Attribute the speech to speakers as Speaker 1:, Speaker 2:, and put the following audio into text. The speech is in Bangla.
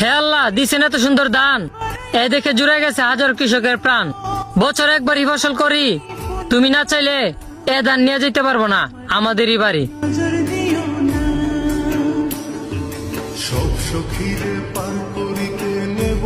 Speaker 1: হে আল্লাহ, দিছেন এত সুন্দর দান, এ দেখে জুড়ে গেছে হাজার কৃষকের প্রাণ। বছর একবারই ফসল করি, তুমি না চাইলে এ ধান নিয়ে যেতে পারবো না আমাদেরই বাড়ি।
Speaker 2: সব সখীরে পার করিতে নেব